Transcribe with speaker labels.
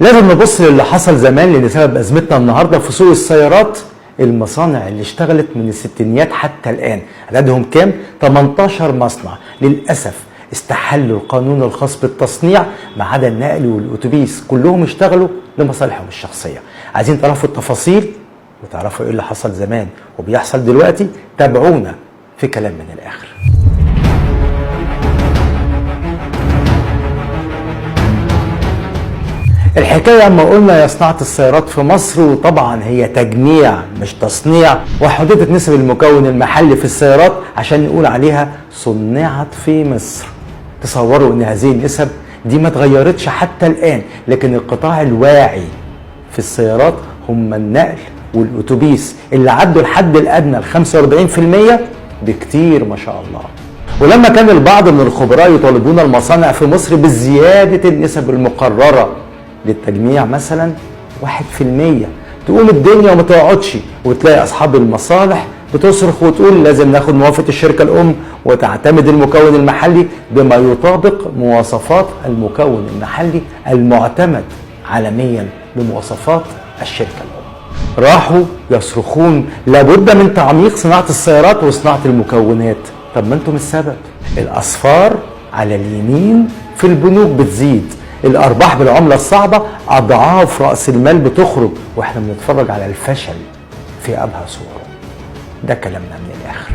Speaker 1: لازم نبص للي حصل زمان، لان سبب ازمتنا النهارده في سوق السيارات المصانع اللي اشتغلت من الستينيات حتى الان. عددهم كام؟ 18 مصنع. للاسف استحلوا القانون الخاص بالتصنيع ما عدا النقل والاتوبيس، كلهم اشتغلوا لمصالحهم الشخصيه. عايزين تعرفوا التفاصيل وتعرفوا ايه اللي حصل زمان وبيحصل دلوقتي؟ تابعونا في كلام من الاخر. الحكاية اما قلنا يا صناعة السيارات في مصر، وطبعا هي تجميع مش تصنيع، وحددت نسب المكون المحلي في السيارات عشان نقول عليها صنعت في مصر. تصوروا ان هذه النسب دي ما اتغيرتش حتى الان، لكن القطاع الواعي في السيارات هم النقل والاتوبيس اللي عدوا الحد الادنى ل 45% بكتير ما شاء الله. ولما كان البعض من الخبراء يطالبون المصانع في مصر بزيادة النسب المقررة للتجميع مثلا 1%، تقوم الدنيا وما تقعدش، وتلاقي اصحاب المصالح بتصرخ وتقول لازم ناخد موافقة الشركة الام وتعتمد المكون المحلي بما يطابق مواصفات المكون المحلي المعتمد عالميا بمواصفات الشركة الام. راحوا يصرخون لابد من تعميق صناعة السيارات وصناعة المكونات. طب ما انتم السبب. الاصفار على اليمين في البنوك بتزيد، الارباح بالعمله الصعبه اضعاف راس المال بتخرج، واحنا بنتفرج على الفشل في ابهى صوره. ده كلامنا من الاخر.